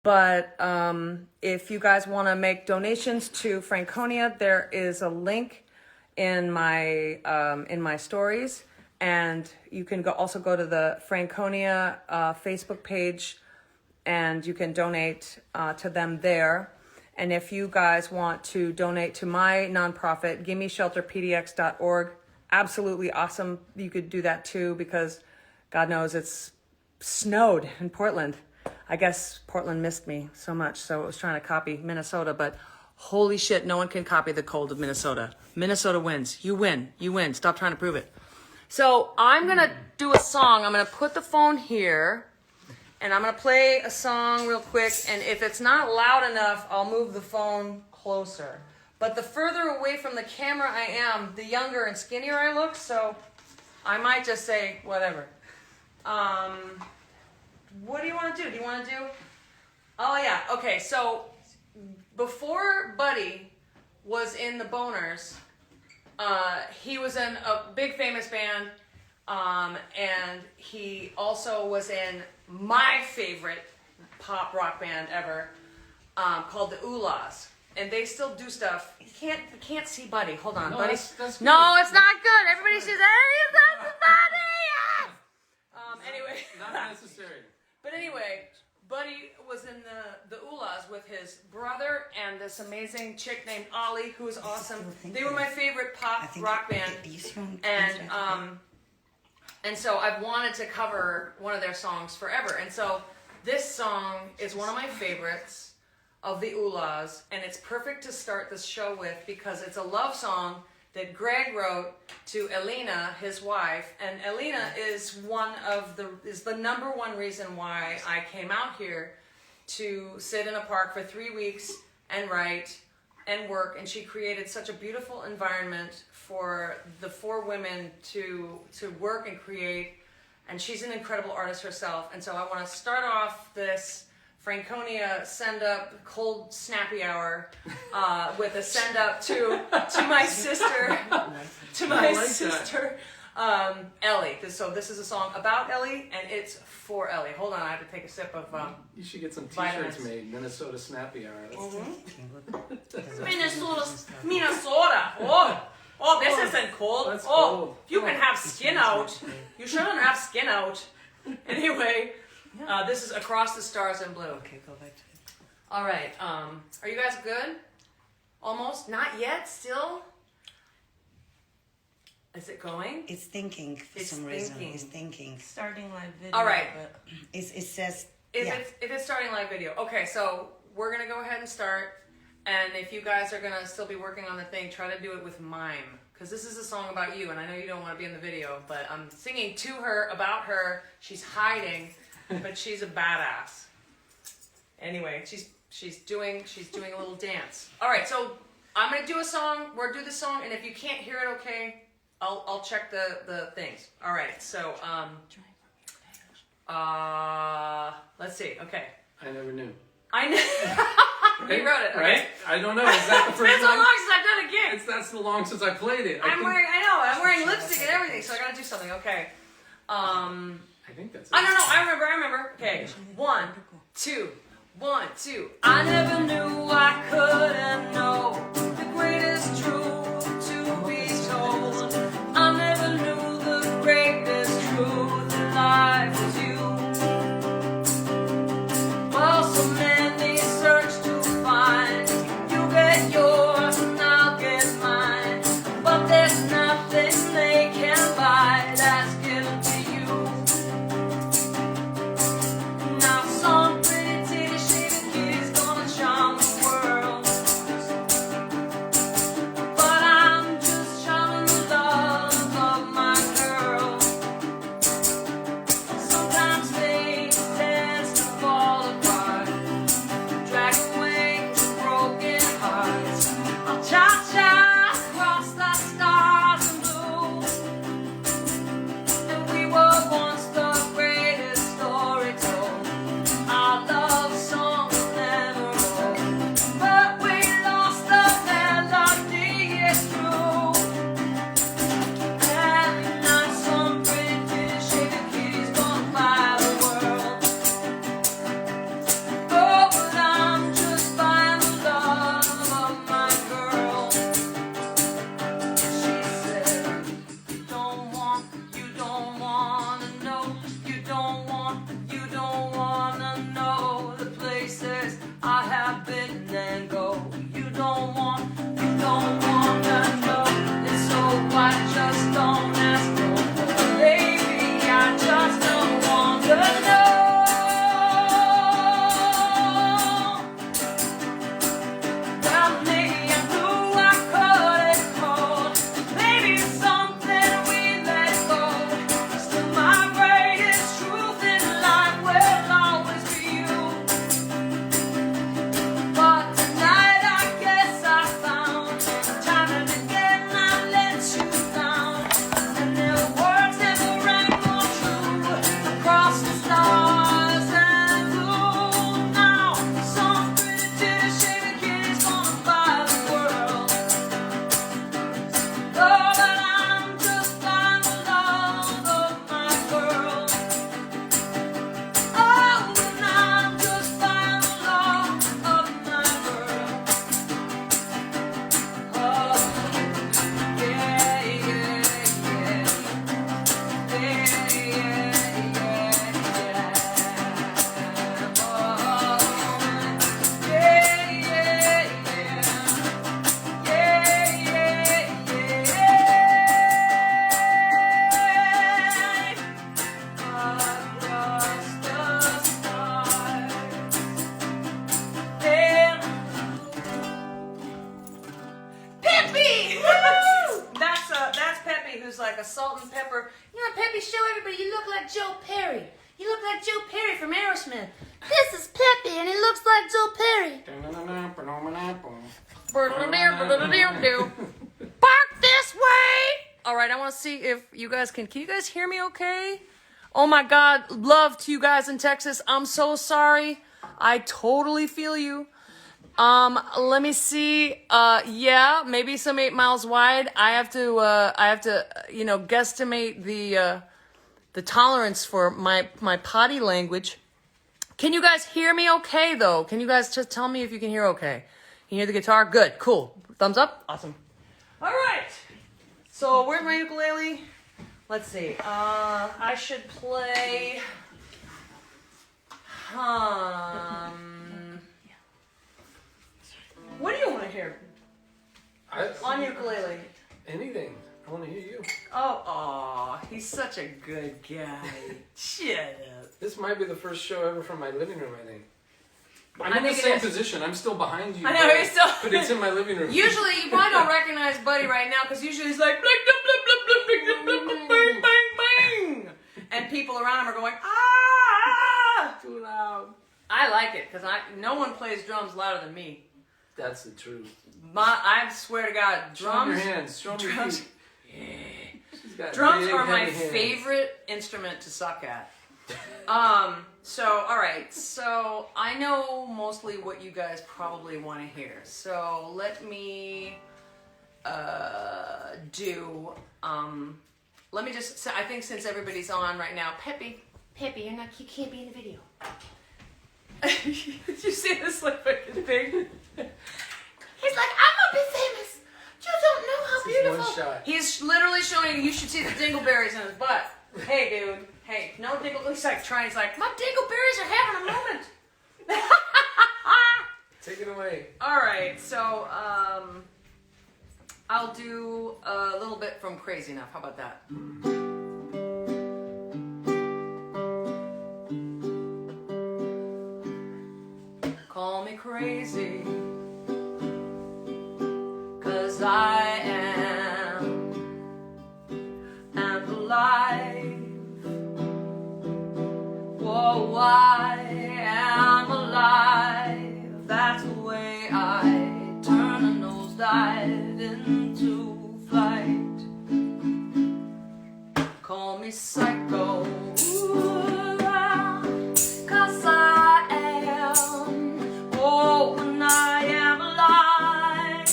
But if you guys want to make donations to Franconia, there is a link in my stories, and you can also go to the Franconia Facebook page, and you can donate to them there. And if you guys want to donate to my nonprofit, gimmeshelterpdx.org, absolutely awesome. You could do that too, because God knows it's snowed in Portland. I guess Portland missed me so much, so it was trying to copy Minnesota, but holy shit, no one can copy the cold of Minnesota. Minnesota wins. You win. You win. Stop trying to prove it. So I'm going to do a song. I'm going to put the phone here, and I'm going to play a song real quick, and if it's not loud enough, I'll move the phone closer. But the further away from the camera I am, the younger and skinnier I look, so I might just say whatever. What do you want to do? Do you want to do? Oh, yeah. Okay, so before Buddy was in the Boners, he was in a big famous band, and he also was in my favorite pop rock band ever, called the Oolas. And they still do stuff. You can't see Buddy. Hold on, Buddy. That's no, it's not good. Everybody says, hey, that's Buddy! Anyway. Not necessary. But anyway, Buddy was in the Oolas with his brother and this amazing chick named Ollie, who was awesome. They were my favorite pop rock band. And so I've wanted to cover one of their songs forever. And so this song is one of my favorites of the Oolas, and it's perfect to start this show with because it's a love song that Greg wrote to Elena, his wife, and Elena is the number one reason why I came out here to sit in a park for 3 weeks and write and work, and she created such a beautiful environment for the 4 women to work and create, and she's an incredible artist herself. And so I want to start off this Franconia send up cold snappy hour with a send up to my sister Ellie. So this is a song about Ellie, and it's for Ellie. Hold on, I have to take a sip of you should get some vitamins. t-shirts made. Minnesota snappy hour. Minnesota. Oh, this isn't cold. That's cold. You can have skin out. You shouldn't have skin out. Anyway. This is Across the Stars in Blue. Okay, go back to it. All right. Are you guys good? Almost? Not yet? Still? Is it going? It's thinking for some reason. It's thinking. Starting live video. All right. But It says. If it's starting live video. Okay, so we're going to go ahead and start. And if you guys are going to still be working on the thing, try to do it with mime. Because this is a song about you, and I know you don't want to be in the video, but I'm singing to her, about her. She's hiding. But she's a badass. Anyway, she's doing a little dance. All right, so I'm gonna do a song. We're gonna do the song, and if you can't hear it, okay, I'll check the things. All right, so let's see. Okay. I never knew. I know. You wrote it, okay? Right? I don't know. Is that the first It's been so time? long since I've done a gig. That's so long since I played it. I'm wearing lipstick and everything, so I gotta do something. Okay. I think that's it. I don't know. I remember. Okay. 1, 2, 1, 2. I never knew I couldn't know the greatest truth to be told. I never knew the greatest truth in life was you. Well, so many search to find. You get yours and I'll get mine. But there's nothing they can buy that's given to you. Now some pretty titty shady kid's gonna charm the world. a salt and pepper. You know, Peppy, show everybody you look like Joe Perry. You look like Joe Perry from Aerosmith. This is Peppy, and he looks like Joe Perry. Bark this way. All right, I want to see if you guys can you guys hear me okay? Oh my God, love to you guys in Texas. I'm so sorry. I totally feel you. Let me see. Yeah, maybe some 8 miles wide. I have to, you know, guesstimate the tolerance for my potty language. Can you guys hear me okay though? Can you guys just tell me if you can hear okay? Can you hear the guitar? Good, cool. Thumbs up. Awesome. All right. So where's my ukulele? Let's see. I should play. What do you want to hear on ukulele? Anything. I want to hear you. Oh, he's such a good guy. Shut up. This might be the first show ever from my living room, I think. I'm I in the think it same is. position. I'm still behind you. I know, he's still. But it's in my living room. Usually, you probably don't recognize Buddy right now because usually he's like, bling, bling, bling, bling, bling, bling, bling, bling, bang, bang. And people around him are going, ah! Too loud. I like it because no one plays drums louder than me. That's the truth. I swear to God, Show 'em drums. your hands. Show 'em your drums. feet. She's got Drums big, are my heavy hands. favorite instrument to suck at. So, all right. So, I know mostly what you guys probably want to hear. So, let me let me just say, I think since everybody's on right now, Peppy, you can't be in the video. Did you see this like fucking thing? He's like, I'm gonna be famous. You don't know how This is one beautiful. shot. He's literally showing you should see the dingleberries in his butt. Hey, dude. Hey, no dingle. He's like trying. He's like, my dingleberries are having a moment. Take it away. All right. So, I'll do a little bit from Crazy Enough. How about that? Call me crazy, 'cause I am alive. Whoa, I am alive. That's the way I turn a nosedive into flight. Call me psycho, 'cause I am. Oh, when I am alive.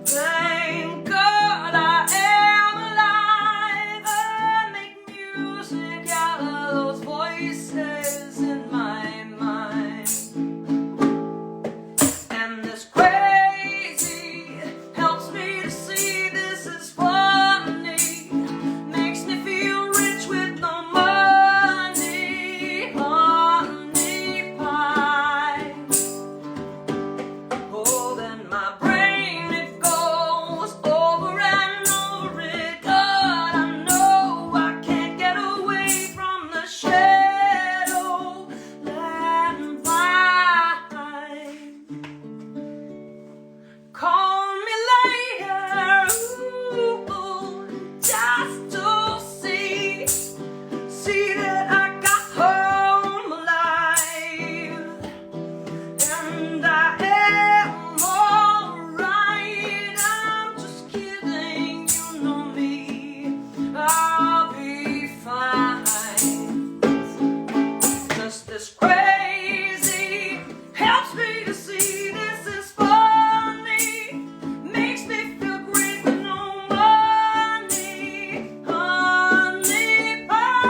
Thank God I am alive. I make music out of those voices in my mind. And this crazy helps me to see this is funny. Makes me feel rich with no money. Honey pie. Oh, then my brain it goes over and over it. God, I know I can't get away from the shadow land mine. Call me later, ooh, just to see that I got home alive. And I am alright. I'm just kidding, you know me. I'll be fine. Just this crazy helps me to see this is funny. Makes me feel great with no money. Honey pie.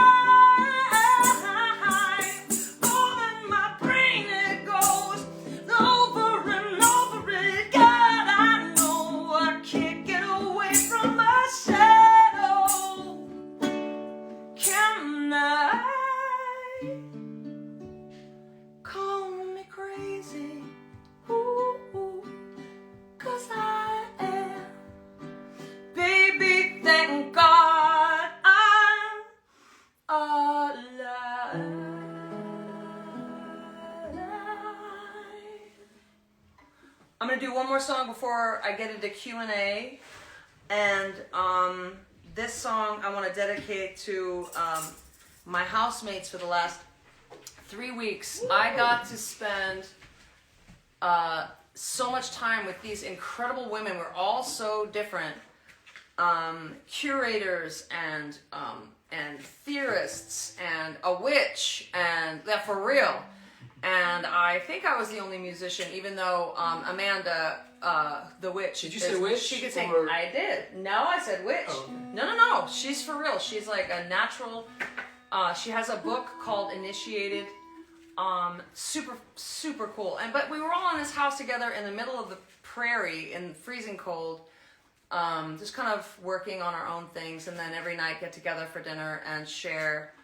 Oh, and my brain it goes over and over it. God, I know I can't get away from my shadow. Can I? Call me crazy, ooh, 'cause I am. Baby, thank God I'm alive. I'm gonna do one more song before I get into Q&A, And this song I want to dedicate to my housemates for the last 3 weeks. I got to spend so much time with these incredible women. We're all so different. Curators and theorists and a witch and that for real. And I think I was the only musician, even though Amanda, the witch. Did you say witch? She could sing. Or... I did. No, I said witch. Oh, okay. No. She's for real. She's like a natural. She has a book called Initiated. Super cool. But we were all in this house together in the middle of the prairie in freezing cold, just kind of working on our own things, and then every night get together for dinner and share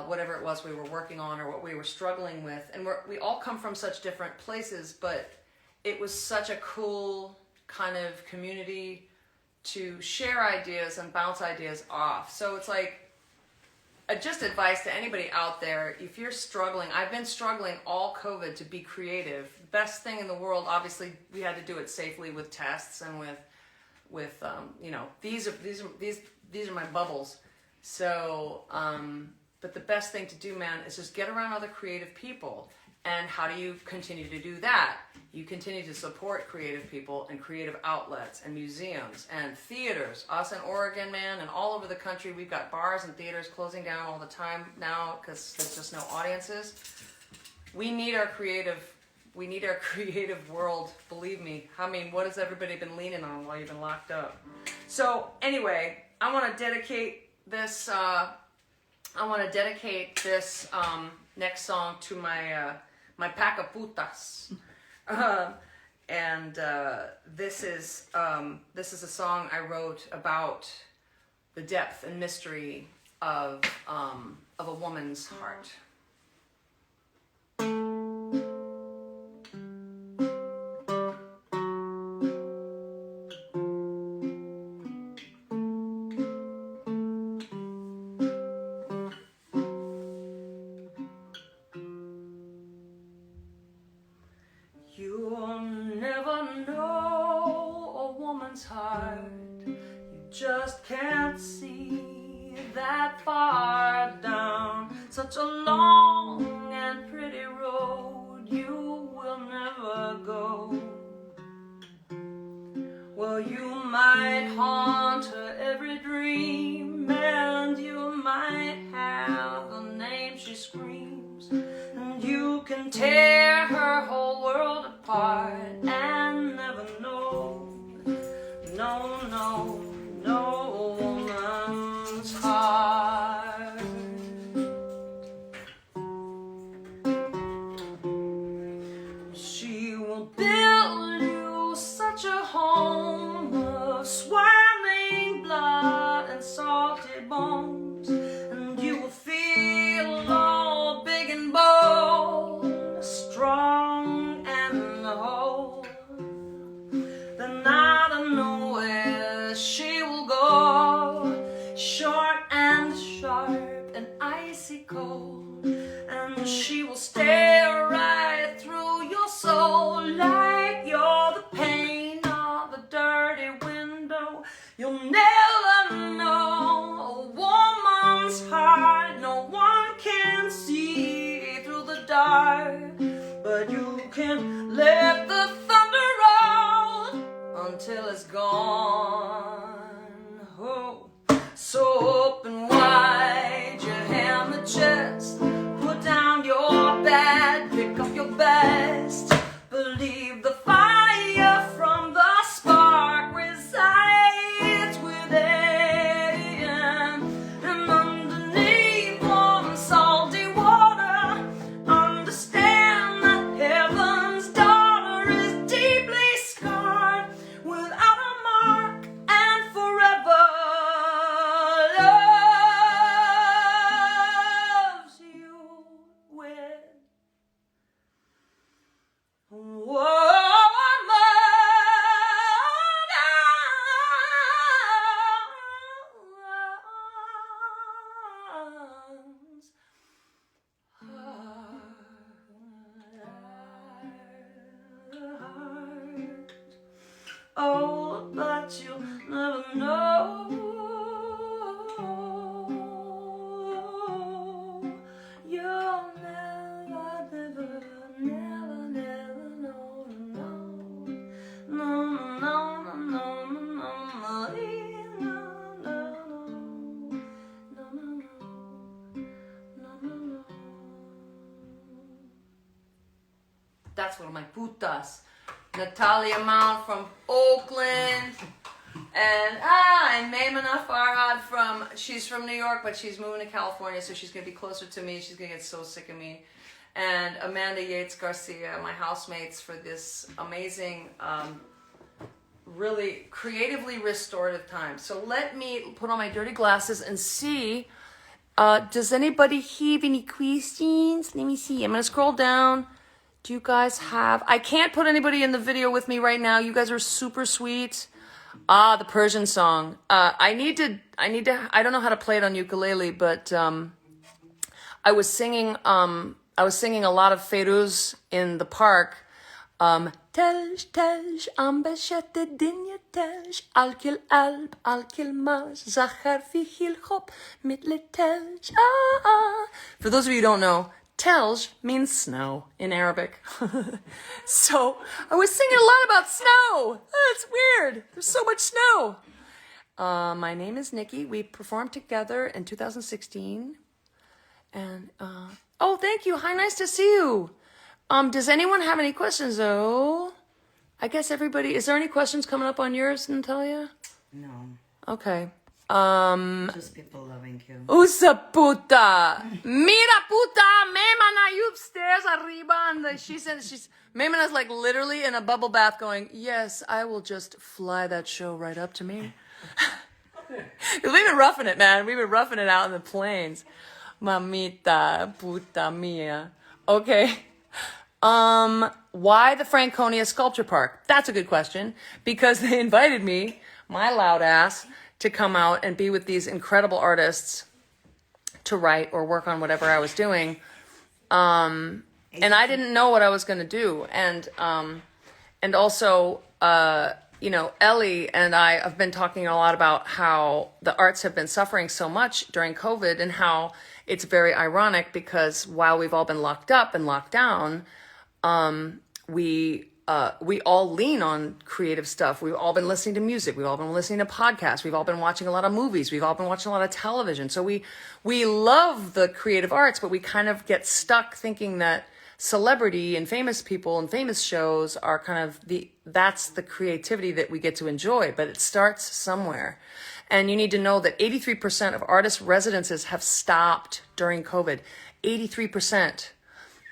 whatever it was we were working on or what we were struggling with. And we all come from such different places, but it was such a cool kind of community to share ideas and bounce ideas off. So it's like, just advice to anybody out there, if you're struggling, I've been struggling all COVID to be creative. Best thing in the world, obviously we had to do it safely with tests and with these are my bubbles. So, but the best thing to do, man, is just get around other creative people. And how do you continue to do that? You continue to support creative people and creative outlets and museums and theaters. Us in Oregon, man, and all over the country, we've got bars and theaters closing down all the time now because there's just no audiences. We need our creative world, believe me. I mean, what has everybody been leaning on while you've been locked up? So anyway, I want to dedicate this next song to my pack of putas. This is a song I wrote about the depth and mystery of a woman's heart. You'll never know a woman's heart. You just can't see that far down such a long and pretty road you will never go. Well, you might haunt her every dream, and you might have the name she screams, and you can tear her whole world apart and never know. No woman's heart. She will build you such a home of swirling blood and salted bones, and you will feel all big and bold, strong and whole. Then out of nowhere she will go, short and sharp and icy cold, and she will stare right through your soul like you're the pane of a dirty window. You'll never know a woman's heart. No one can see through the dark, but you can let the thunder roll until it's gone. Oh, so open wide your hammer chest, put down your bad, pick up your best. Believe the fire from the spark resides within, and underneath warm salty water, understand that heaven's daughter is deeply scarred without a mark and forever loves you with woman's heart. Oh, but you'll never That's one of my putas. Natalia Mount from Oakland. And Maymuna Farhad she's from New York, but she's moving to California, so she's going to be closer to me. She's going to get so sick of me. And Amanda Yates Garcia, my housemates, for this amazing, really creatively restorative time. So let me put on my dirty glasses and see, does anybody have any questions? Let me see. I'm going to scroll down. Do you guys have... I can't put anybody in the video with me right now. You guys are super sweet. The Persian song. I don't know how to play it on ukulele, but I was singing a lot of Feyruz in the park. Telj, telj, ambashat dinya telj, alkil alb, alkil maz, zachar fichil hop, mitle telj, For those of you who don't know, Telj means snow in Arabic. So I was singing a lot about snow. That's weird. There's so much snow. My name is Nikki. We performed together in 2016. And, oh, thank you. Hi, nice to see you. Does anyone have any questions, though? I guess everybody... Is there any questions coming up on yours, Natalia? No. Okay. Just people loving you. Usa puta. Mira puta. Memana, you upstairs, arriba. And she said, Memana's like literally in a bubble bath going, yes, I will just fly that show right up to me. We've been roughing it, man. We've been roughing it out in the plains. Mamita, puta mia. Okay. Why the Franconia Sculpture Park? That's a good question. Because they invited me, my loud ass, to come out and be with these incredible artists to write or work on whatever I was doing. And I didn't know what I was going to do. And also, Ellie and I have been talking a lot about how the arts have been suffering so much during COVID and how it's very ironic because while we've all been locked up and locked down, we all lean on creative stuff. We've all been listening to music. We've all been listening to podcasts. We've all been watching a lot of movies. We've all been watching a lot of television. So we love the creative arts, but we kind of get stuck thinking that celebrity and famous people and famous shows are kind of that's the creativity that we get to enjoy, but it starts somewhere. And you need to know that 83% of artist residences have stopped during COVID. 83%.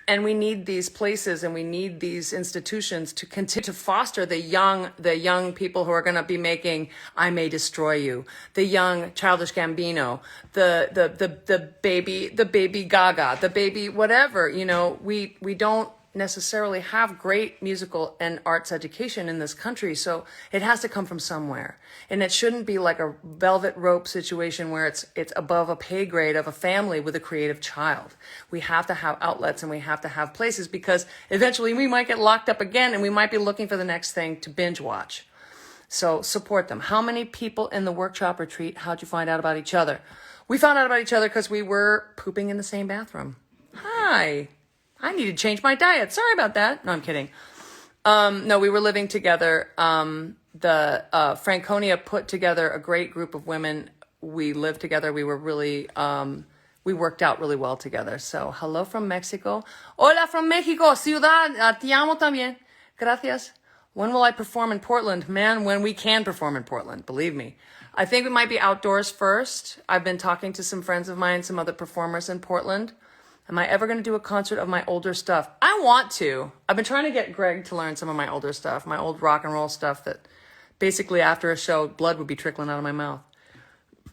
And we need these places and we need these institutions to continue to foster the young people who are going to be making I May Destroy You, the young Childish Gambino, the baby Gaga, the baby whatever. We don't necessarily have great musical and arts education in this country, so it has to come from somewhere. And it shouldn't be like a velvet rope situation where it's above a pay grade of a family with a creative child. We have to have outlets and we have to have places because eventually we might get locked up again and we might be looking for the next thing to binge watch. So support them. How many people in the workshop retreat, how'd you find out about each other? We found out about each other because we were pooping in the same bathroom. Hi. I need to change my diet. Sorry about that. No, I'm kidding. No, we were living together. Franconia put together a great group of women. We lived together. We were really, we worked out really well together. So hello from Mexico. Hola from Mexico, ciudad. Te amo también. Gracias. When will I perform in Portland? Man, when we can perform in Portland, believe me. I think it might be outdoors first. I've been talking to some friends of mine, some other performers in Portland. Am I ever going to do a concert of my older stuff? I want to. I've been trying to get Greg to learn some of my older stuff, my old rock and roll stuff that basically after a show, blood would be trickling out of my mouth.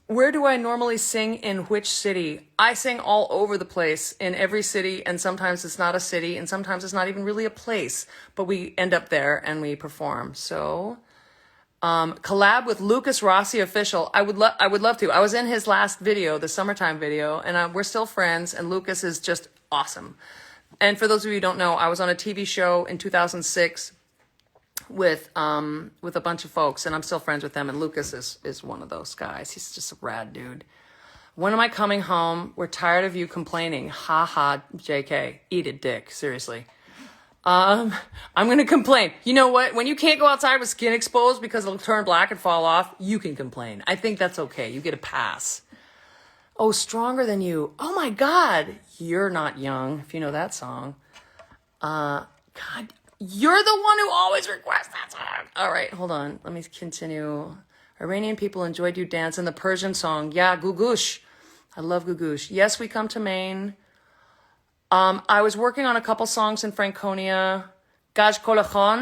Where do I normally sing in which city? I sing all over the place in every city, and sometimes it's not a city, and sometimes it's not even really a place, but we end up there and we perform. So, collab with Lucas Rossi Official. I would love to. I was in his last video, the summertime video, and we're still friends, and Lucas is just awesome. And for those of you who don't know, I was on a TV show in 2006 with a bunch of folks, and I'm still friends with them, and Lucas is one of those guys. He's just a rad dude. When am I coming home? We're tired of you complaining. Ha ha, JK. Eat it, dick. Seriously. I'm going to complain. You know what? When you can't go outside with skin exposed because it'll turn black and fall off, you can complain. I think that's okay. You get a pass. Oh, Stronger Than You. Oh my God. You're Not Young, if you know that song. God, you're the one who always requests that song. All right, hold on. Let me continue. Iranian people enjoyed you dance in the Persian song. Yeah, Gugush. I love Gugush. Yes, we come to Maine. I was working on a couple songs in Franconia. Gaj Kolachon.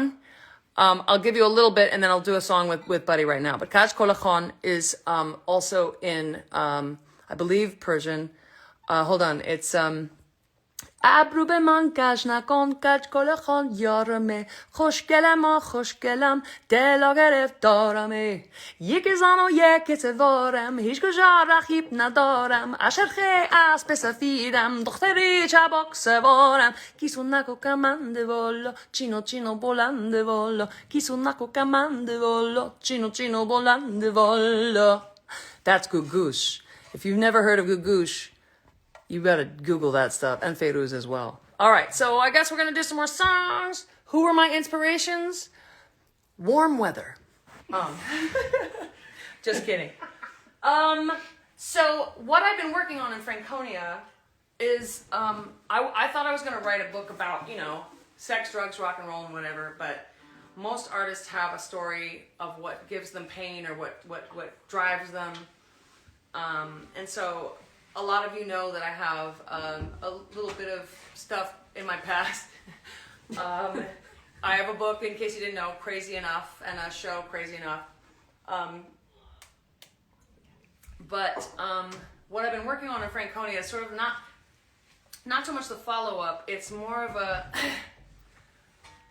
I'll give you a little bit and then I'll do a song with Buddy right now. But Gaj Kolachon is also in, I believe, Persian. Hold on. It's... ابرو به من کج نکن کج کل خان یارمه خوشگلم خوشگلم دلا گرفت دارمه یکی زن و یکی سوارم هیچ کجا رقیب ندارم اشرخه اسب سفیدم دختری چباک سوارم کیسو نکو کمنده والا چینو چینو بلنده والا کیسو نکو کمنده والا چینو چینو بلنده والا. That's Gugush. If you've never heard of Gugush, you gotta Google that stuff, and Feiruz as well. All right, so I guess we're gonna do some more songs. Who were my inspirations? Warm weather. Just kidding. So what I've been working on in Franconia is I thought I was gonna write a book about, you know, sex, drugs, rock and roll, and whatever, but most artists have a story of what gives them pain or what drives them, and so. A lot of you know that I have a little bit of stuff in my past. I have a book, in case you didn't know, Crazy Enough, and a show, Crazy Enough. But what I've been working on in Franconia is sort of not so much the follow-up. It's more of a,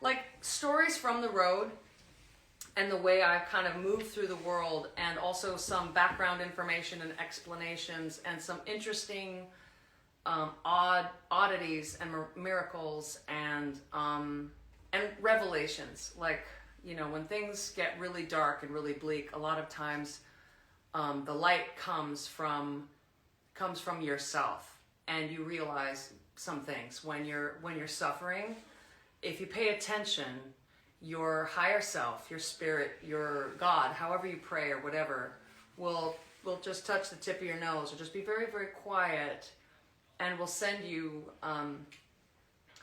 like, stories from the road and the way I've kind of moved through the world, and also some background information and explanations and some interesting oddities and miracles and revelations. Like, you know, when things get really dark and really bleak, a lot of times the light comes from yourself, and you realize some things when you're suffering. If you pay attention, your higher self, your spirit, your God, however you pray or whatever, will just touch the tip of your nose, or just be very, very quiet, and will send you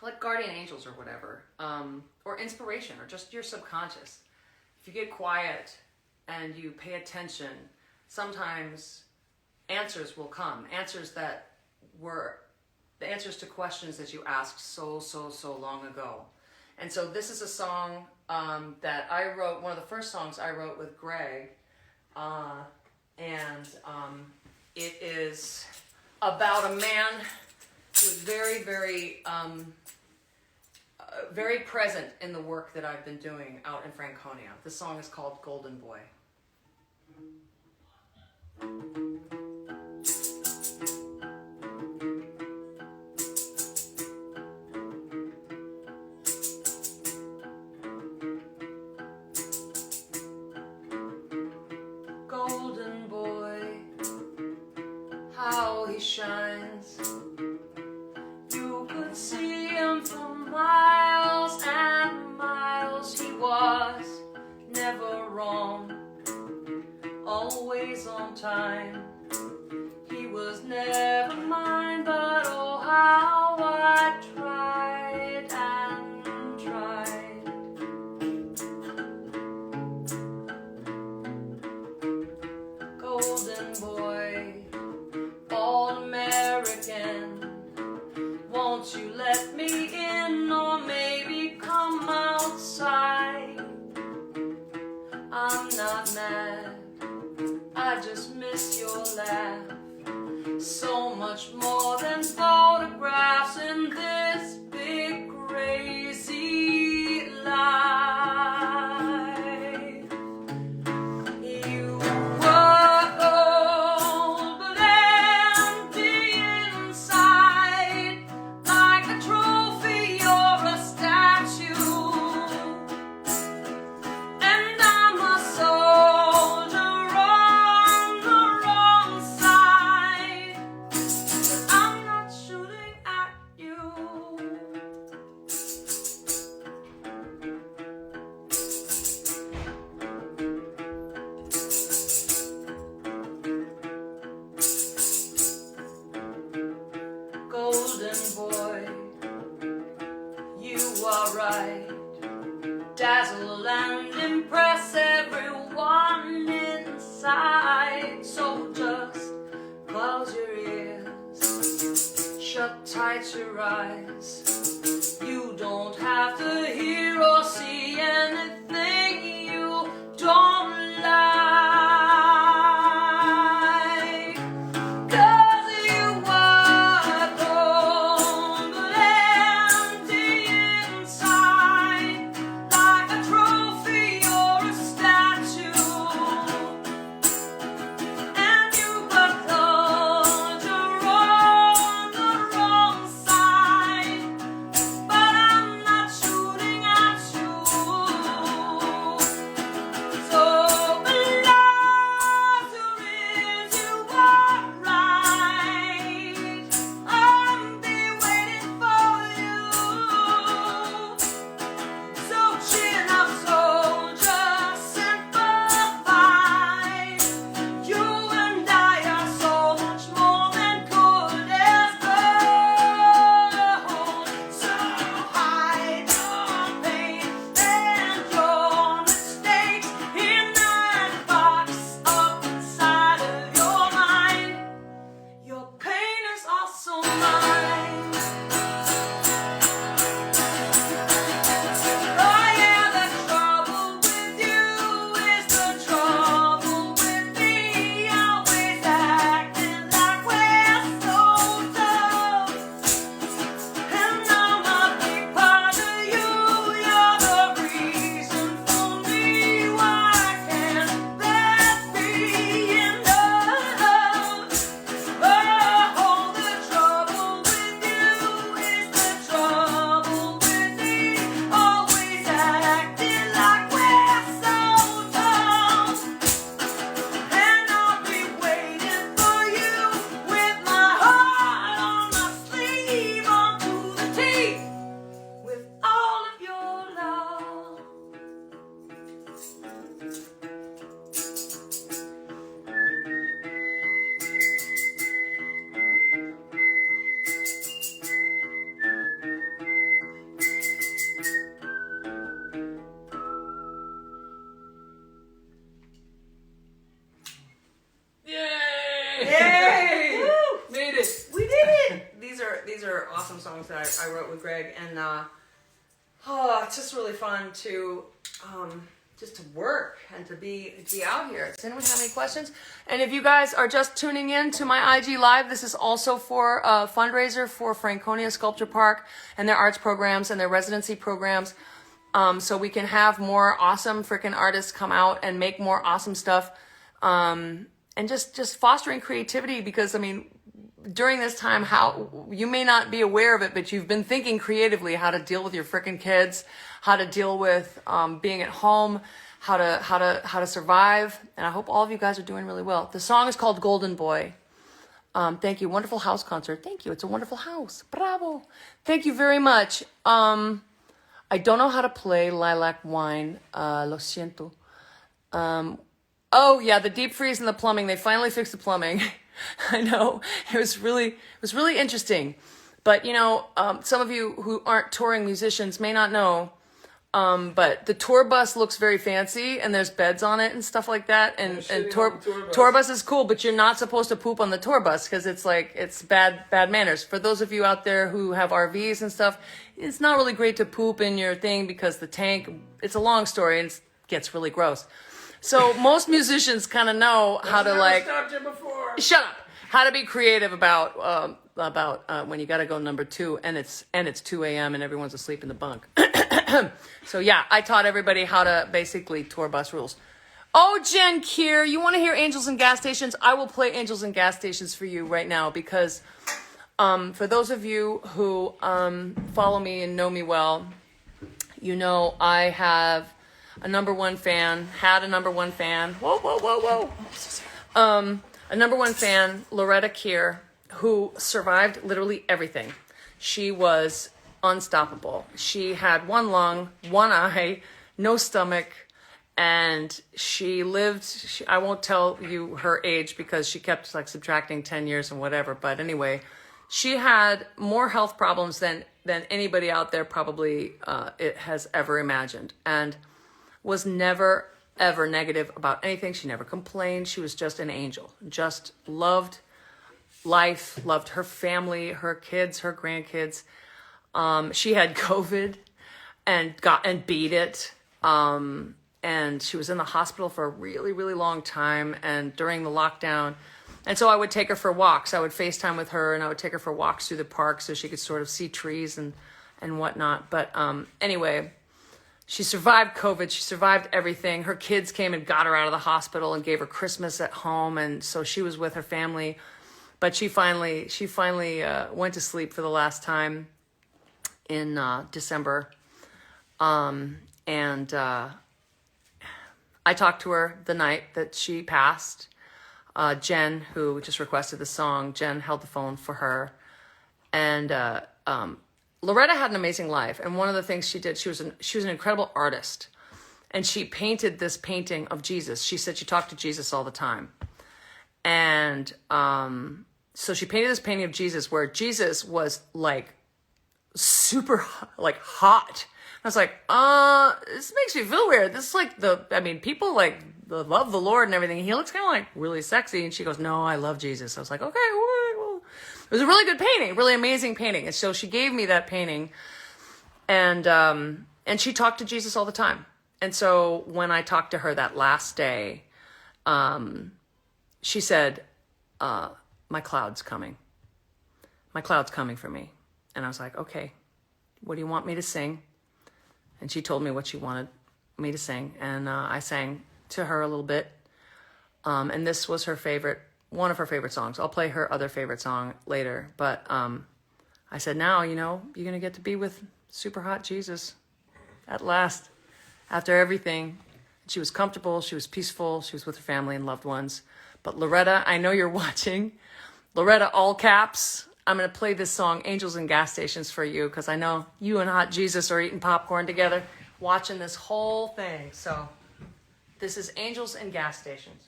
like guardian angels or whatever, or inspiration, or just your subconscious. If you get quiet and you pay attention, sometimes answers will come, answers that were the answers to questions that you asked so long ago. And so this is a song that I wrote, one of the first songs I wrote with Greg, and it is about a man who is very, very present in the work that I've been doing out in Franconia. The song is called Golden Boy. Golden boy, how he shines. You could see him for miles and miles. He was never wrong, always on time. you are right. Dazzle and impress everyone inside. So just close your ears, shut tight your eyes. You don't have to hear or see anything you don't like. 'Cause you are cold and empty inside, like a trophy or a statue. And you got close, you're on the wrong side, but I'm not shooting at you. So close your ears, you are right. I'll be waiting for you. So chin up, soldier, simplify. You and I are so much more than good as gold. So hide your pain and your mistakes in that box up inside of your mind. Your pain is also mine. Oh yeah, the trouble with you is the trouble with me. Always acting like we're so tough. And I'm a big part of you. You're the reason for me. Why can't that be enough? Oh, the trouble with you is the trouble with me. Always acting like we're so tough. And I'll be waiting for you with my heart on my sleeve, on to the teeth, with all of your love. Yay! Yay! Made it. We did it! These are awesome songs that I wrote with Greg, and it's just really fun to just to work and to be out here. Does anyone have any questions? And if you guys are just tuning in to my IG Live, this is also for a fundraiser for Franconia Sculpture Park and their arts programs and their residency programs. So we can have more awesome freaking artists come out and make more awesome stuff. And just fostering creativity, because I mean, during this time, how you may not be aware of it, but you've been thinking creatively how to deal with your freaking kids, how to deal with being at home, how to survive. And I hope all of you guys are doing really well. The song is called Golden Boy. Thank you. Wonderful house concert. Thank you. It's a wonderful house. Bravo. Thank you very much. I don't know how to play Lilac Wine. Lo siento. Oh yeah, the deep freeze and the plumbing. They finally fixed the plumbing. I know. It was really interesting. But you know, some of you who aren't touring musicians may not know. But the tour bus looks very fancy, and there's beds on it and stuff like that. And tour bus is cool, but you're not supposed to poop on the tour bus because it's bad manners. For those of you out there who have RVs and stuff, it's not really great to poop in your thing because the tank. It's a long story and it gets really gross. So most musicians kind of know how to like. Stopped you before. Shut up. How to be creative about when you got to go number 2 and it's 2 a.m. and everyone's asleep in the bunk. So yeah, I taught everybody how to basically tour bus rules. Oh, Jen Kier, you want to hear Angels and Gas Stations? I will play Angels and Gas Stations for you right now because for those of you who follow me and know me well, you know I have a number one fan, had a number one fan. Whoa. A number one fan, Loretta Kier, who survived literally everything. She was unstoppable. She had one lung, one eye, no stomach, and she lived, I won't tell you her age because she kept like subtracting 10 years and whatever, but anyway, she had more health problems than anybody out there probably it has ever imagined, and was never ever negative about anything. She never complained. She was just an angel. Just loved life, loved her family, her kids, her grandkids. She had COVID and beat it. And she was in the hospital for a really, really long time, and during the lockdown. And so I would take her for walks. I would FaceTime with her, and I would take her for walks through the park so she could sort of see trees and whatnot. But anyway, she survived COVID. She survived everything. Her kids came and got her out of the hospital and gave her Christmas at home, and so she was with her family. But she finally went to sleep for the last time in December. I talked to her the night that she passed. Jen, who just requested the song, Jen held the phone for her. And Loretta had an amazing life. And one of the things she did, she was an incredible artist. And she painted this painting of Jesus. She said she talked to Jesus all the time. And so she painted this painting of Jesus where Jesus was like super like hot. I was like, this makes me feel weird. This is like people like love the Lord and everything. He looks kind of like really sexy. And she goes, no, I love Jesus. I was like, okay, well. It was a really good painting, really amazing painting. And so she gave me that painting, and she talked to Jesus all the time. And so when I talked to her that last day, she said, my cloud's coming. My cloud's coming for me. And I was like, okay, what do you want me to sing? And she told me what she wanted me to sing. And I sang to her a little bit. And this was one of her favorite songs. I'll play her other favorite song later. But I said, now, you're going to get to be with super hot Jesus at last, after everything. She was comfortable. She was peaceful. She was with her family and loved ones. But Loretta, I know you're watching. Loretta, all caps. I'm going to play this song, Angels in Gas Stations, for you, because I know you and Hot Jesus are eating popcorn together, watching this whole thing. So this is Angels in Gas Stations.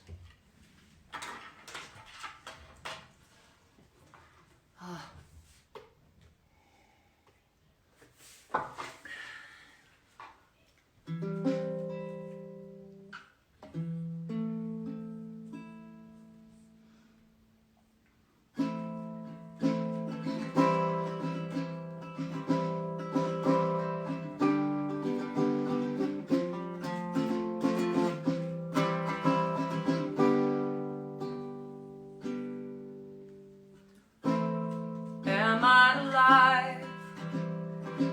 Am I alive?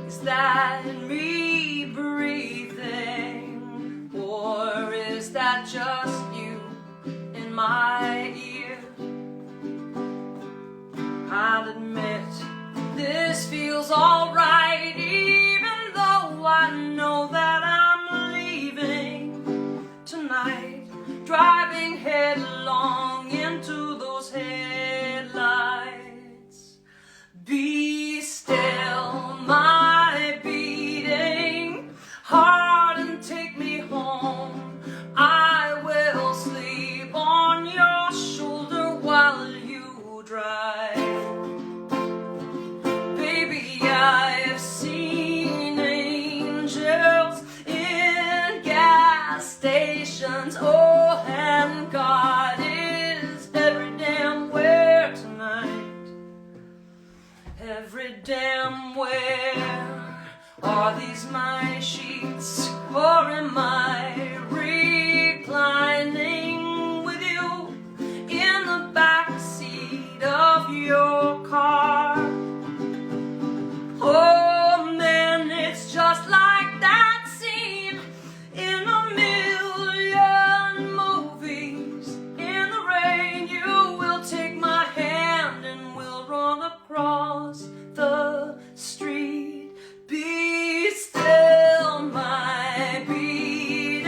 Is that me breathing? Or is that just you in my ear? I'll admit this feels alright, even though I know that I'm leaving tonight, driving headlong into those headlights. Be still, my beating heart, and take me home. I will sleep on your shoulder while you drive. Baby, I've seen angels in gas stations. Oh, and God is every damn where tonight. Every damn where. Are these my sheets, or am I reclining with you in the back seat of your car? Oh man, it's just like that scene in a million movies. In the rain, you will take my hand and we'll run across the street. Be still, my beating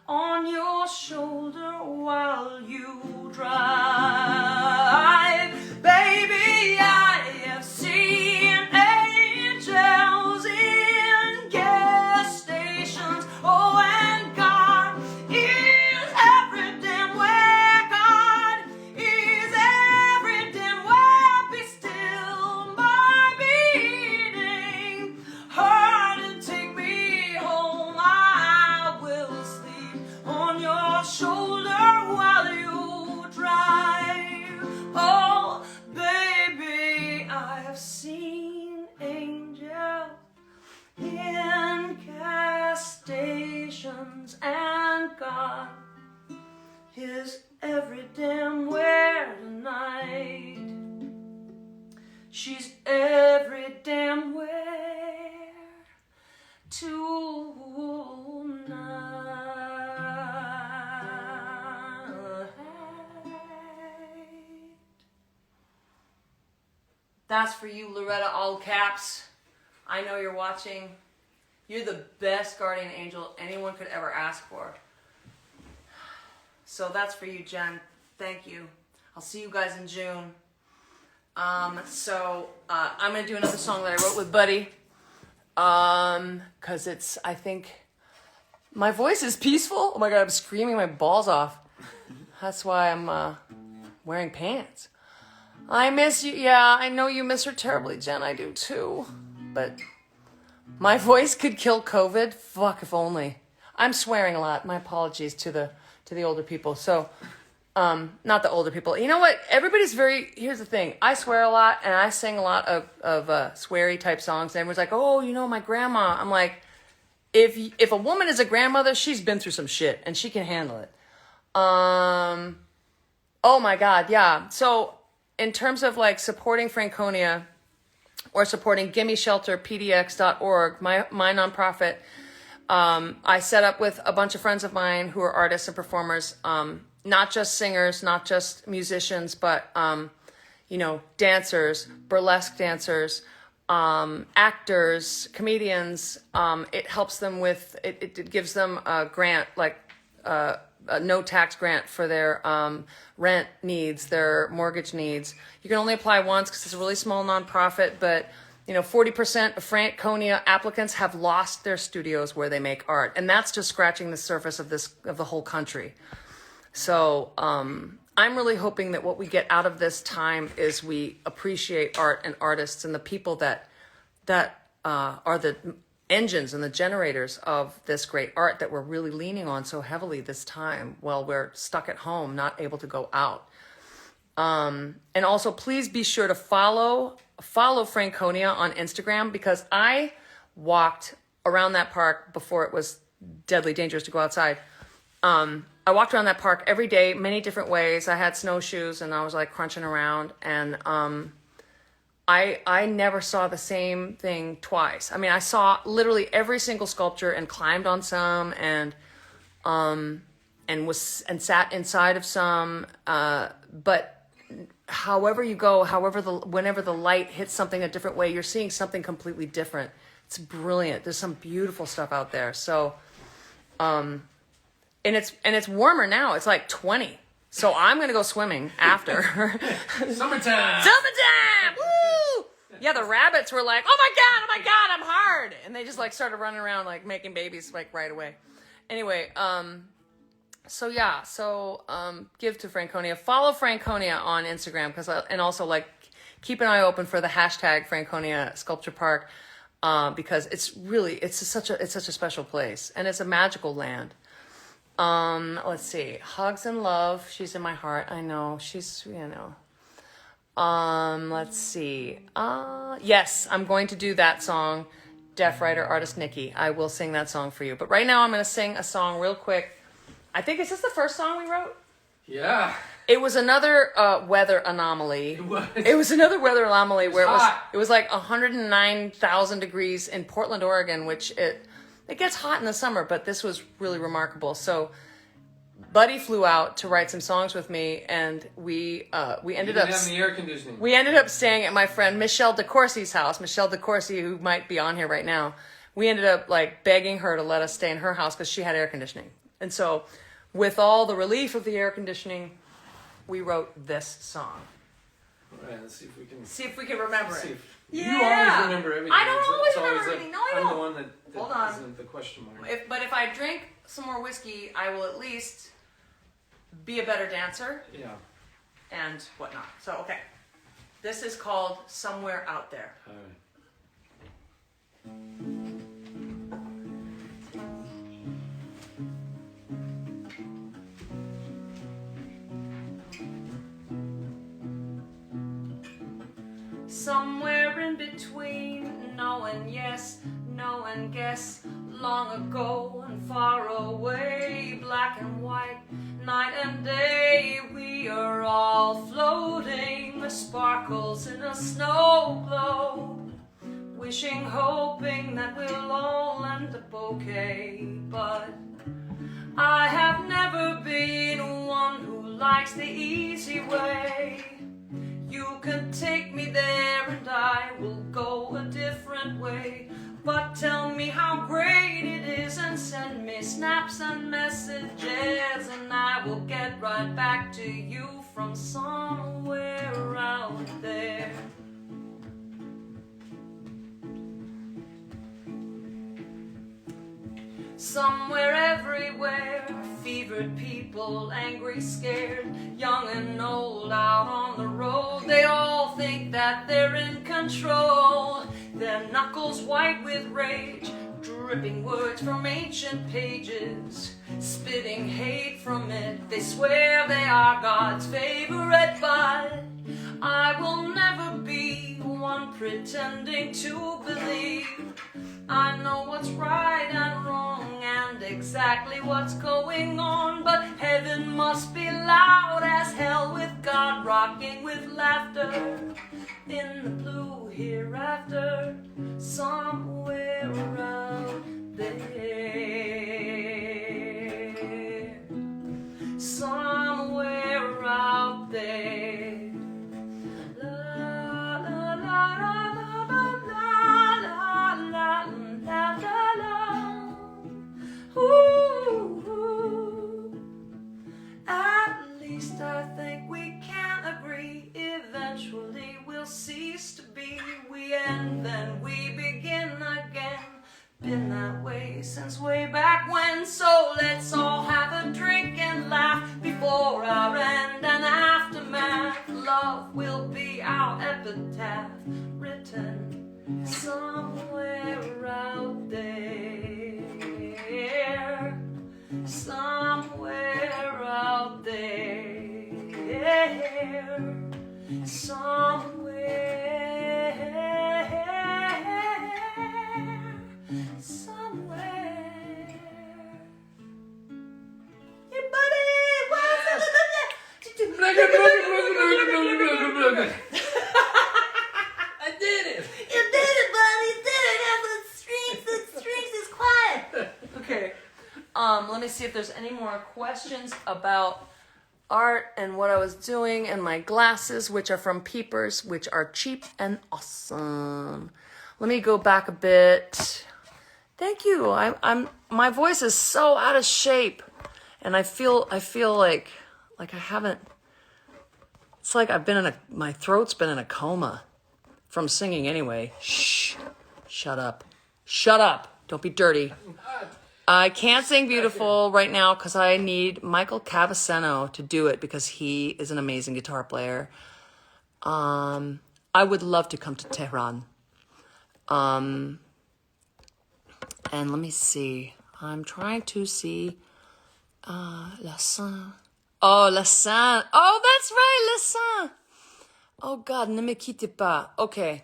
on your shoulder while you drive. Baby, I have seen angels in gas stations. Oh, and God is every damn where. God is every damn where. Be still my beating heart and take me home. I will sleep on your shoulder while you drive. Oh, baby, I have seen angels in gas stations, and God is every damn where tonight. She's every damn where tonight. That's for you, Loretta, all caps. I know you're watching. You're the best guardian angel anyone could ever ask for. So that's for you, Jen. Thank you. I'll see you guys in June. I'm going to do another song that I wrote with Buddy. Because I think, my voice is peaceful. Oh my God, I'm screaming my balls off. That's why I'm wearing pants. I miss you. Yeah, I know you miss her terribly, Jen. I do too. But my voice could kill COVID. Fuck, if only. I'm swearing a lot. My apologies to the older people. So, not the older people. You know what? Here's the thing. I swear a lot and I sing a lot of sweary type songs. And everyone's like, oh, my grandma. I'm like, if a woman is a grandmother, she's been through some shit and she can handle it. Oh my God. Yeah. So in terms of like supporting Franconia or supporting GimmeShelterPDX.org, my nonprofit, I set up with a bunch of friends of mine who are artists and performers, not just singers, not just musicians, but, dancers, burlesque dancers, actors, comedians. It helps them with, it gives them a grant, like a no tax grant for their rent needs, their mortgage needs. You can only apply once because it's a really small nonprofit, but 40% of Franconia applicants have lost their studios where they make art. And that's just scratching the surface of the whole country. So I'm really hoping that what we get out of this time is we appreciate art and artists and the people that are the engines and the generators of this great art that we're really leaning on so heavily this time while we're stuck at home, not able to go out. And also, please be sure to follow Franconia on Instagram, because I walked around that park before it was deadly dangerous to go outside. I walked around that park every day, many different ways. I had snowshoes and I was like crunching around, and I never saw the same thing twice. I mean, I saw literally every single sculpture and climbed on some and sat inside of some. But however you go, whenever the light hits something a different way, you're seeing something completely different. It's brilliant. There's some beautiful stuff out there. So, and it's warmer now. It's like 20. So I'm going to go swimming after. Summertime. Woo! Yeah, the rabbits were like, oh my God, I'm hard. And they just like started running around like making babies like right away. Anyway, give to Franconia. Follow Franconia on Instagram, and also like keep an eye open for the hashtag Franconia Sculpture Park, because it's such a special place and it's a magical land. Let's see. Hugs and love. She's in my heart. I know. She's, let's see. Yes, I'm going to do that song. Deaf writer, artist Nikki. I will sing that song for you. But right now I'm going to sing a song real quick. I think, is this the first song we wrote? Yeah. It was another weather anomaly. It was another weather anomaly where it was like 109,000 degrees in Portland, Oregon, which it gets hot in the summer, but this was really remarkable. So Buddy flew out to write some songs with me, and we ended up having the air conditioning. We ended up staying at my friend Michelle DeCourcy's house. Michelle DeCourcy, who might be on here right now. We ended up like begging her to let us stay in her house because she had air conditioning. And so, with all the relief of the air conditioning, we wrote this song. All right, let's see if we can. See if we can remember See it. if, Yeah. You always remember everything. I don't It's always always remember like, everything. No, I I'm don't. the one that Hold on. isn't the question mark. But if I drink some more whiskey, I will at least be a better dancer Yeah. and whatnot. So, okay. This is called Somewhere Out There. All right. Somewhere in between, no and yes, no and guess, long ago and far away, black and white, night and day, we are all floating, the sparkles in a snow globe, wishing, hoping that we'll all end up okay, but I have never been one who likes the easy way. You can take me there and I will go a different way. But tell me how great it is and send me snaps and messages, and I will get right back to you from somewhere out there. Somewhere, everywhere, fevered people, angry, scared, young and old, out on the road. They all think that they're in control, their knuckles white with rage, dripping words from ancient pages, spitting hate from it. They swear they are God's favorite, but I will never be one pretending to believe. I know what's right and wrong and exactly what's going on, but heaven must be loud as hell with God rocking with laughter in the blue hereafter, somewhere out there, somewhere out there. La la la la la la la la la la. Ooh. At least I think we can agree. Eventually we'll cease to be. We end, then we begin again. Been that way since way back when. So let's all have a drink and laugh before our end and aftermath. Love will be our epitaph, written somewhere out there, somewhere out there, somewhere, somewhere. Hey, buddy, what's up? I did it! You did it, buddy. You did it. Yeah, the strings is quiet. Okay. Let me see if there's any more questions about art and what I was doing, and my glasses, which are from Peepers, which are cheap and awesome. Let me go back a bit. Thank you. My voice is so out of shape, and I feel like I haven't. It's like my throat's been in a coma from singing anyway. Shh. Shut up. Shut up. Don't be dirty. I can't sing beautiful right now because I need Michael Cavaceno to do it because he is an amazing guitar player. I would love to come to Tehran. And let me see. I'm trying to see La Sainte. Oh, La Sainte. Oh, that's right, La Sainte. Oh God, ne me quitte pas. Okay.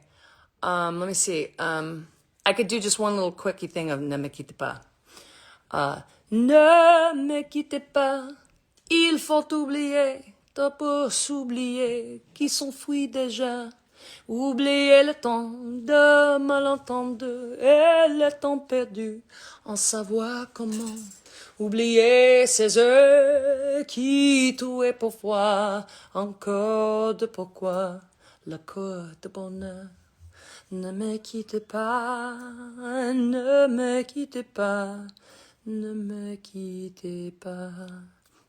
Let me see. I could do just one little quickie thing of ne me quitte pas. Ne me quitte pas, il faut oublier, tôt pour s'oublier, qui s'enfuit déjà. Oublier le temps de malentendu et le temps perdu, en savoir comment. Oublier ces heures qui tuaient parfois, encore de pourquoi, le corps de bonheur. Ne me quitte pas, Ne me quittez pas.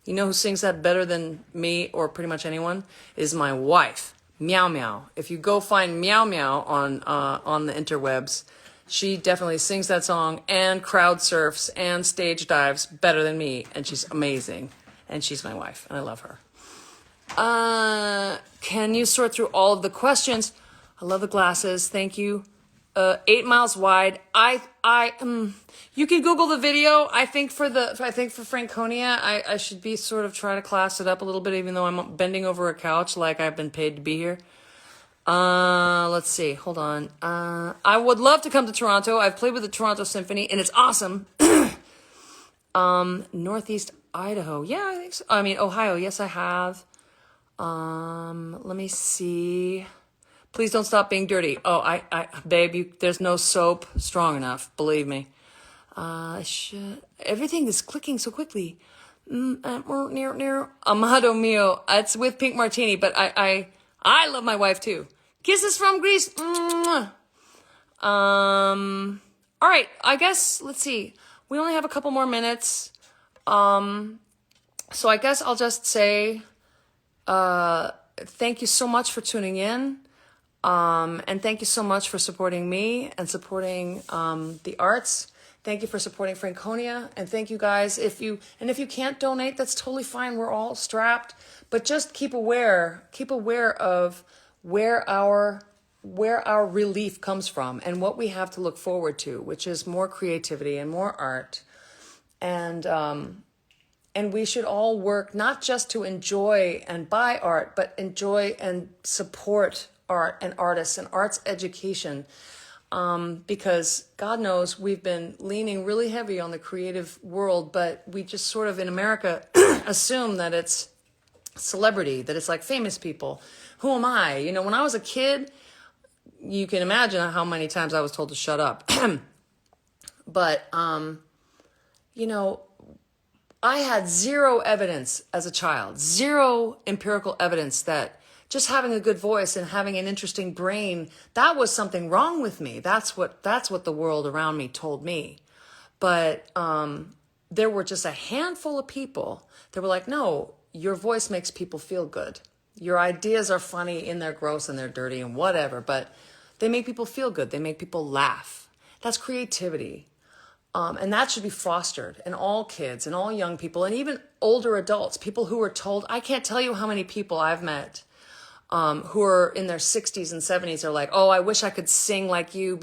You know who sings that better than me or pretty much anyone? Is my wife, Meow Meow. If you go find Meow Meow on the interwebs, she definitely sings that song and crowd surfs and stage dives better than me, and she's amazing. And she's my wife, and I love her. Can you sort through all of the questions? I love the glasses. Thank you. 8 miles wide. You can Google the video. I think for Franconia, I should be sort of try to class it up a little bit, even though I'm bending over a couch like I've been paid to be here. Let's see. Hold on. I would love to come to Toronto. I've played with the Toronto Symphony, and it's awesome. Northeast Idaho. Yeah, I think so. I mean, Ohio. Yes, I have. Let me see. Please don't stop being dirty. Oh, babe, there's no soap strong enough. Believe me. Everything is clicking so quickly. Amado mio. It's with Pink Martini, but I love my wife too. Kisses from Greece. Mwah. All right. I guess, let's see. We only have a couple more minutes. So I guess I'll just say, thank you so much for tuning in. And thank you so much for supporting me and supporting, the arts. Thank you for supporting Franconia. And thank you guys. If you can't donate, that's totally fine. We're all strapped, but just keep aware of where our relief comes from and what we have to look forward to, which is more creativity and more art. And we should all work not just to enjoy and buy art, but enjoy and support art and artists and arts education. Because God knows we've been leaning really heavy on the creative world, but we just sort of in America assume that it's celebrity, that it's like famous people. Who am I? You know, when I was a kid, you can imagine how many times I was told to shut up. But, you know, I had zero evidence as a child, zero empirical evidence that just having a good voice and having an interesting brain, that was something wrong with me. That's what the world around me told me. But there were just a handful of people that were like, no, your voice makes people feel good. Your ideas are funny and they're gross and they're dirty and whatever, but they make people feel good. They make people laugh. That's creativity. And that should be fostered in all kids and all young people and even older adults, people who are told, I can't tell you how many people I've met who are in their 60s and 70s are like, oh, I wish I could sing like you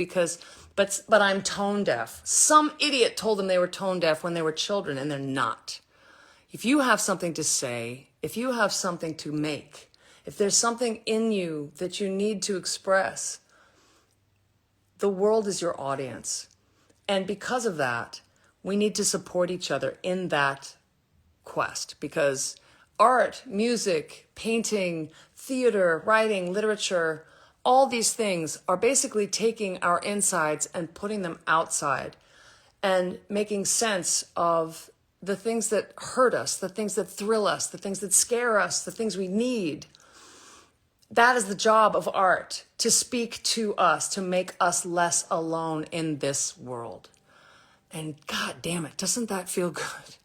but I'm tone deaf. Some idiot told them they were tone deaf when they were children, and they're not. If you have something to say, if you have something to make, if there's something in you that you need to express, the world is your audience. And because of that, we need to support each other in that quest, because art, music, painting, theater, writing, literature, all these things are basically taking our insides and putting them outside and making sense of the things that hurt us, the things that thrill us, the things that scare us, the things we need. That is the job of art, to speak to us, to make us less alone in this world. And God damn it, doesn't that feel good?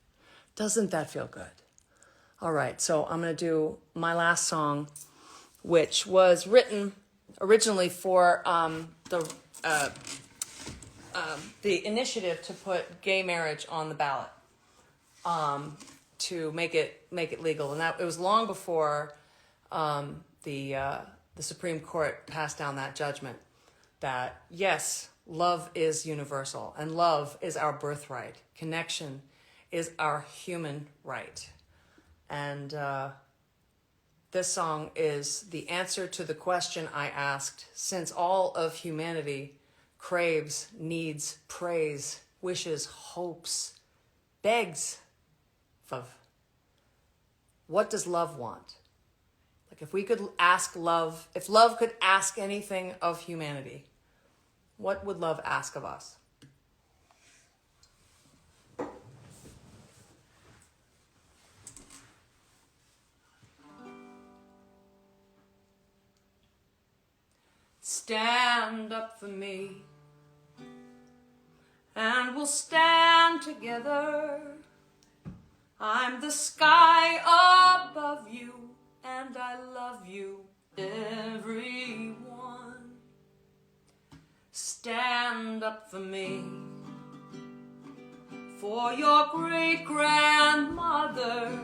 Doesn't that feel good? All right, so I'm going to do my last song, which was written originally for the initiative to put gay marriage on the ballot, to make it legal, and that it was long before the Supreme Court passed down that judgment that yes, love is universal and love is our birthright. Connection is our human right. And this song is the answer to the question I asked, since all of humanity craves, needs, prays, wishes, hopes, begs of, what does love want? Like if we could ask love, if love could ask anything of humanity, what would love ask of us? Stand up for me, and we'll stand stand together. I'm the sky above you, and I love you, everyone. Stand up for me, for your great-grandmother,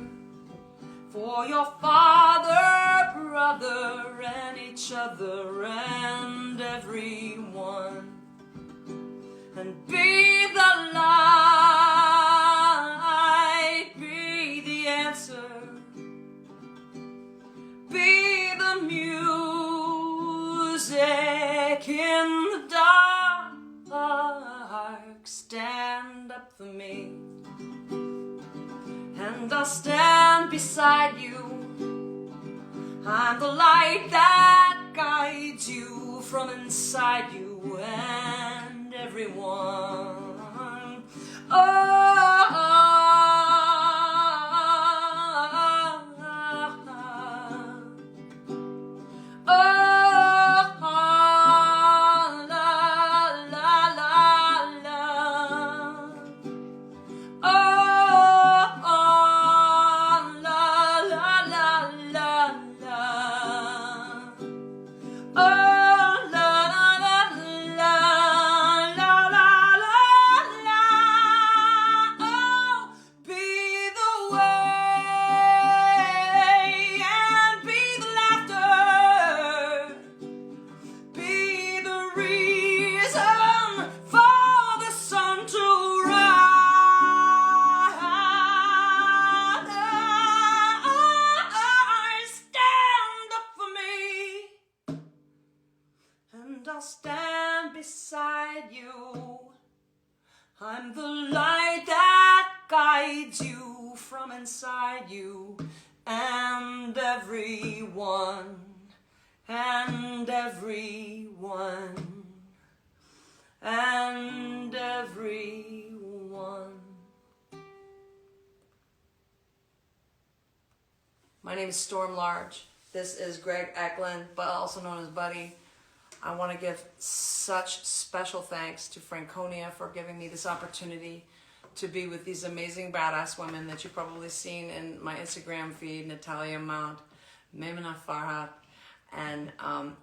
for your father, brother, and each other, and everyone. And be the light, be the answer, be the music in the dark. Stand up for me, and I'll stand beside you. I'm the light that guides you from inside you and everyone. I'll stand beside you. I'm the light that guides you from inside you and everyone, and everyone, and everyone. My name is Storm Large. This is Greg Eklund, but also known as Buddy. I want to give such special thanks to Franconia for giving me this opportunity to be with these amazing badass women that you've probably seen in my Instagram feed, Natalia Mount, Memina Farhat, and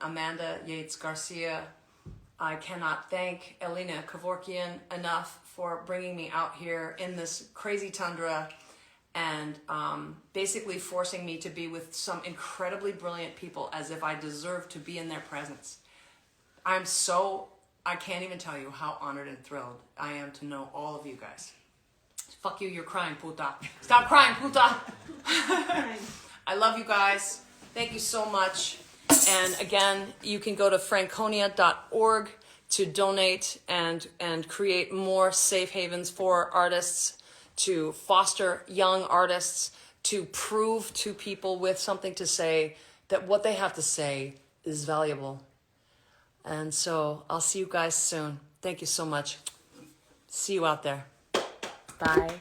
Amanda Yates Garcia. I cannot thank Elena Kevorkian enough for bringing me out here in this crazy tundra and basically forcing me to be with some incredibly brilliant people as if I deserve to be in their presence. I can't even tell you how honored and thrilled I am to know all of you guys. Fuck you, you're crying, puta. Stop crying, puta. I love you guys. Thank you so much. And again, you can go to franconia.org to donate and create more safe havens for artists, to foster young artists, to prove to people with something to say that what they have to say is valuable. And so I'll see you guys soon. Thank you so much. See you out there. Bye.